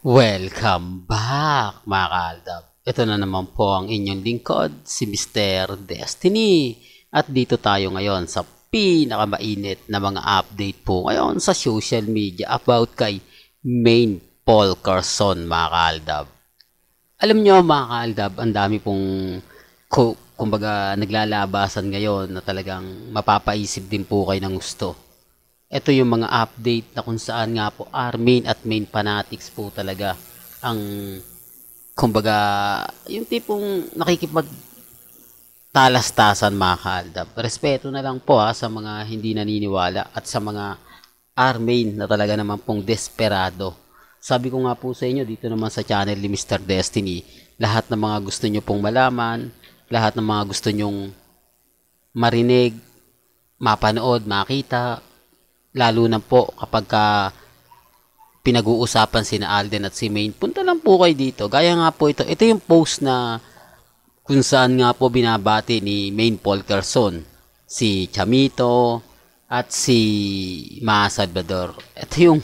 Welcome back mga kaaldab. Ito na naman po ang inyong lingkod, si Mr. Destiny. At dito tayo ngayon sa pinakamainit na mga update po ngayon sa social media about kay Main Paul Carson mga kaaldab. Alam nyo mga kaaldab, ang dami pong kumbaga naglalabasan ngayon na talagang mapapaisip din po kayo ng gusto. Ito yung mga update na kung saan nga po Armin at Main Fanatics po talaga ang kumbaga yung tipong nakikipag talastasan mga kaaldab. Respeto na lang po sa mga hindi naniniwala at sa mga Armin na talaga naman pong desperado. Sabi ko nga po sa inyo dito naman sa channel ni Mr. Destiny, lahat ng mga gusto nyo pong malaman, lahat ng mga gusto nyong marinig, mapanood, makita, lalo na po kapag pinag-uusapan sina Alden at si Main, punta lang po kayo dito. Gaya nga po ito yung post na kung saan nga po binabati ni Main Paul Carson, si Chamito at si Ma Salvador. Ito yung,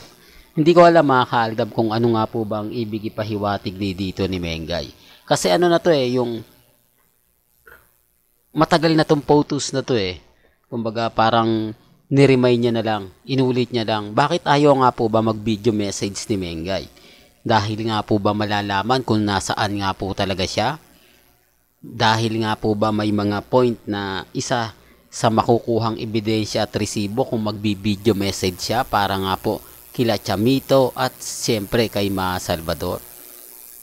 hindi ko alam mga kaaldab kung ano nga po bang ibig ipahiwatig dito ni Mengay. Kasi ano na to yung matagal na tong photos na to Kumbaga parang niremind niya na lang, inulit niya lang, bakit ayaw nga po ba mag-video message ni Mengay? Dahil nga po ba malalaman kung nasaan nga po talaga siya? Dahil nga po ba may mga point na isa sa makukuhang ebidensya at resibo kung magbi-video message siya para nga po kila Chamito at siyempre kay Ma Salvador?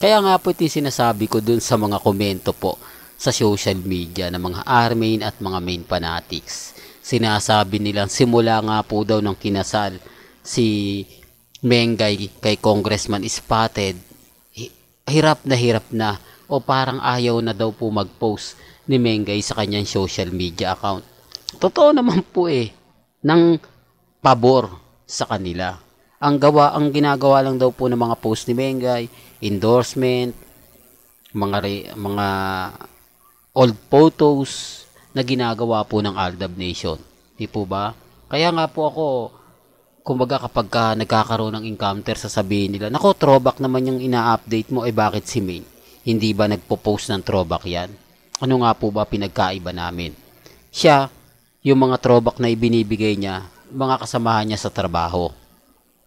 Kaya nga po ito sinasabi ko dun sa mga komento po sa social media ng mga Armin at mga Main Fanatics. Sinasabi nilang simula nga po daw ng kinasal si Mengay kay Congressman Spotted, hirap na o parang ayaw na daw po mag-post ni Mengay sa kanyang social media account. Totoo naman po ng pabor sa kanila. Ang ginagawa lang daw po ng mga post ni Mengay, endorsement, mga old photos na ginagawa po ng Aldab Nation. Di po ba? Kaya nga po ako, kumbaga kapag nagkakaroon ng encounter, sasabihin nila, nako, throwback naman yung ina-update mo, bakit si Main? Hindi ba nagpo-post ng throwback yan? Ano nga po ba pinagkaiba namin? Siya, yung mga throwback na ibinibigay niya, mga kasamahan niya sa trabaho.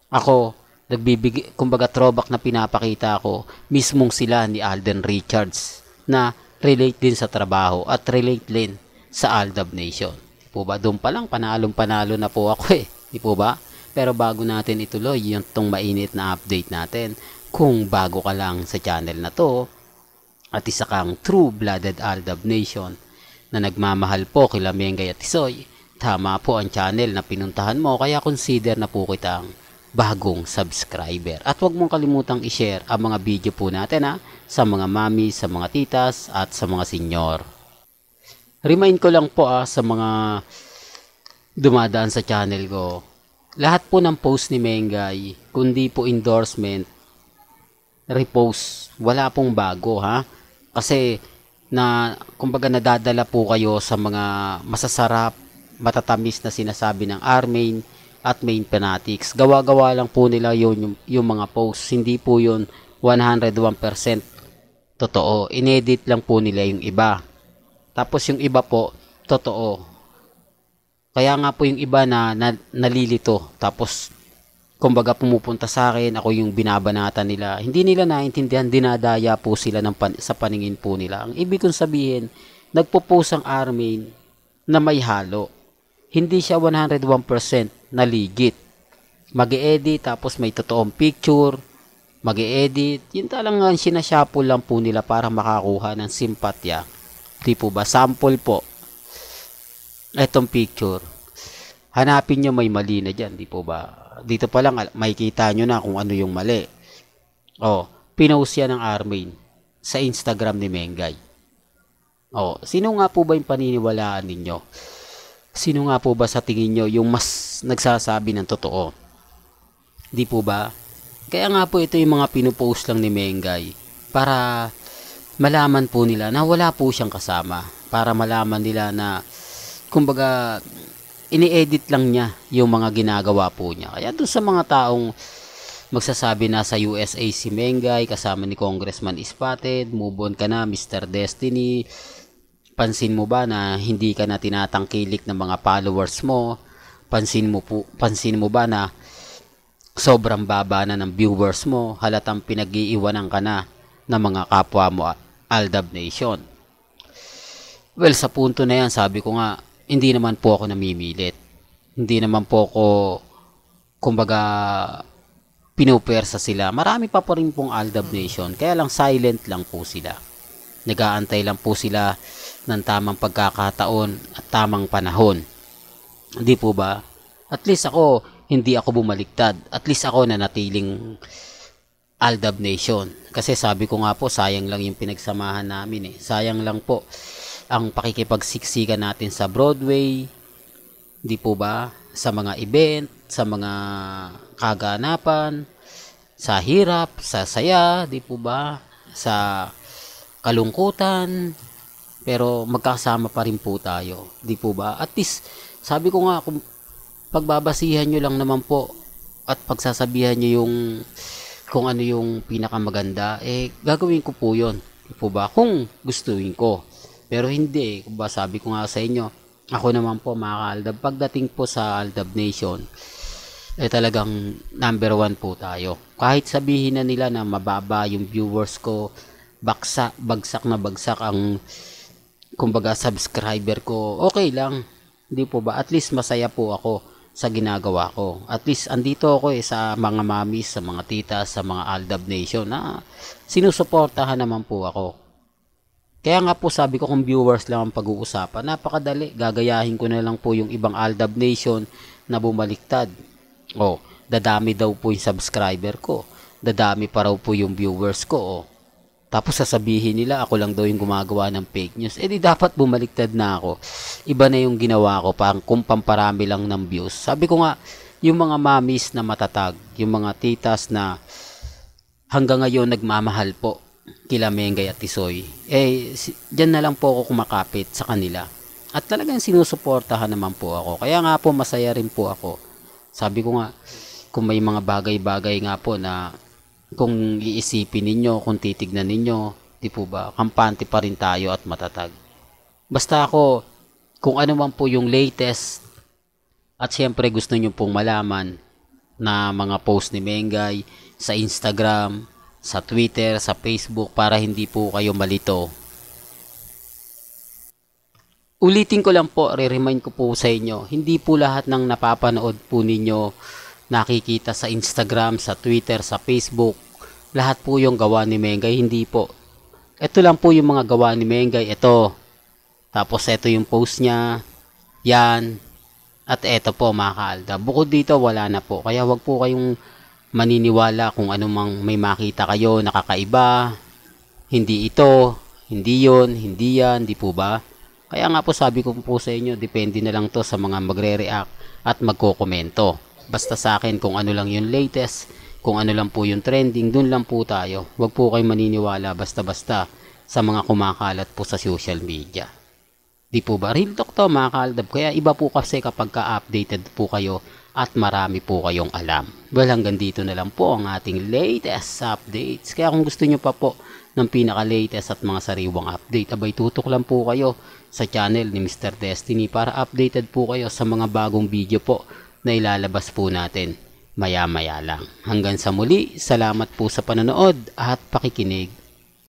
Ako, nagbibigay, kumbaga throwback na pinapakita ko, mismong sila ni Alden Richards, na relate din sa trabaho at relate din sa Aldab Nation. Di po ba? Doon pa lang, panalong-panalo na po ako Di po ba? Pero bago natin ituloy yung tong mainit na update natin, kung bago ka lang sa channel na to, at isa kang true-blooded Aldab Nation na nagmamahal po kila Mengay at Tisoy, tama po ang channel na pinuntahan mo, kaya consider na po kitang bagong subscriber. At huwag mong kalimutang i-share ang mga video po natin sa mga mami, sa mga titas, at sa mga senyor. Remind ko lang po sa mga dumadaan sa channel ko, lahat po ng post ni Mengay, kundi po endorsement, repost, wala pong bago Kasi kumbaga nadadala po kayo sa mga masasarap, matatamis na sinasabi ng Armin at Main Fanatics. Gawa-gawa lang po nila yung mga posts, hindi po yun 101% totoo. Inedit lang po nila yung iba. Tapos yung iba po, totoo. Kaya nga po yung iba na nalilito. Tapos, kumbaga pumupunta sa akin, ako yung binabanatan nila. Hindi nila naintindihan, dinadaya po sila sa paningin po nila. Ang ibig kong sabihin, nagpo-post ang Armin na may halo. Hindi siya 101% na legit. Mag-e-edit, tapos may totoong picture, mag-e-edit. Yun talagang sinashuffle lang po nila para makakuha ng simpatya. Di po ba? Sample po. Etong picture. Hanapin nyo may mali na dyan. Di po ba? Dito pa lang makikita nyo na kung ano yung mali. Pinost yan ng Armin sa Instagram ni Mengay. Sino nga po ba yung paniniwalaan ninyo? Sino nga po ba sa tingin nyo yung mas nagsasabi ng totoo? Di po ba? Kaya nga po ito yung mga pinupost lang ni Mengay para malaman po nila na wala po siyang kasama. Para malaman nila na kumbaga ini-edit lang niya yung mga ginagawa po niya. Kaya doon sa mga taong magsasabi na sa USA si Mengay kasama ni Congressman Spotted, move on ka na Mr. Destiny. Pansin mo ba na hindi ka na tinatangkilik ng mga followers mo? Pansin mo ba na sobrang baba na ng viewers mo? Halatang pinag-iiwanan ka na ng mga kapwa mo Aldab Nation. Well, sa punto na yan, sabi ko nga, hindi naman po ako namimilit. Hindi naman po ako, kumbaga, pinupersa sila. Marami pa po rin pong Aldab Nation, kaya lang silent lang po sila. Nag-aantay lang po sila ng tamang pagkakataon at tamang panahon. Hindi po ba? At least ako, hindi ako bumaliktad. At least ako nanatiling Aldab Nation. Kasi sabi ko nga po, sayang lang yung pinagsamahan namin eh. Sayang lang po ang pakikipagsiksikan natin sa Broadway, di po ba? Sa mga event, sa mga kaganapan, sa hirap, sa saya, di po ba? Sa kalungkutan, pero magkasama pa rin po tayo, di po ba? At least, sabi ko nga, kung pagbabasihan nyo lang naman po at pagsasabihan nyo yung kung ano yung pinakamaganda, gagawin ko po yun, di po ba? Kung gustuin ko. Pero hindi, kung ba sabi ko nga sa inyo, ako naman po mga ka-Aldab, pagdating po sa Aldab Nation, talagang number 1 po tayo. Kahit sabihin na nila na mababa yung viewers ko, bagsak na bagsak ang kumbaga subscriber ko, okay lang. Hindi po ba? At least masaya po ako sa ginagawa ko. At least andito ako sa mga mamis, sa mga titas, sa mga Aldab Nation na sinusuportahan naman po ako. Kaya nga po sabi ko kung viewers lang ang pag-uusapan, napakadali. Gagayahin ko na lang po yung ibang Aldab Nation na bumaliktad. Dadami daw po yung subscriber ko. Dadami pa raw po yung viewers ko. Tapos sasabihin nila ako lang daw yung gumagawa ng fake news. Di dapat bumaliktad na ako. Iba na yung ginawa ko kung pamparami lang ng views. Sabi ko nga, yung mga mamis na matatag, yung mga titas na hanggang ngayon nagmamahal po kila Mengay at Tisoy, dyan na lang po ako kumakapit sa kanila. At talagang sinusuportahan naman po ako. Kaya nga po masaya rin po ako. Sabi ko nga, kung may mga bagay-bagay nga po na kung iisipin ninyo, kung titignan ninyo, di po ba, kampante pa rin tayo at matatag. Basta ako, kung ano man po yung latest, at syempre gusto nyo pong malaman na mga post ni Mengay sa Instagram, sa Twitter, sa Facebook, para hindi po kayo malito. Ulitin ko lang po, re-remind ko po sa inyo, hindi po lahat ng napapanood po ninyo nakikita sa Instagram, sa Twitter, sa Facebook, lahat po yung gawa ni Mengay, hindi po. Ito lang po yung mga gawa ni Mengay, ito. Tapos ito yung post niya, yan. At ito po mga ka-Aldab. Bukod dito, wala na po. Kaya wag po kayong maniniwala kung anumang may makita kayo nakakaiba, hindi ito, hindi yon, hindi yan, di po ba? Kaya nga po sabi ko po sa inyo, depende na lang to sa mga magre-react at magkokomento. Basta sa akin kung ano lang yung latest, kung ano lang po yung trending, dun lang po tayo. Wag po kayong maniniwala basta-basta sa mga kumakalat po sa social media. Di po ba? Real talk to mga ka-Aldab. Kaya iba po kasi kapag ka-updated po kayo at marami po kayong alam. Well, hanggang dito na lang po ang ating latest updates. Kaya kung gusto nyo pa po ng pinaka-latest at mga sariwang update, abay tutok lang po kayo sa channel ni Mr. Destiny para updated po kayo sa mga bagong video po na ilalabas po natin maya-maya lang. Hanggang sa muli, salamat po sa panonood at pakikinig.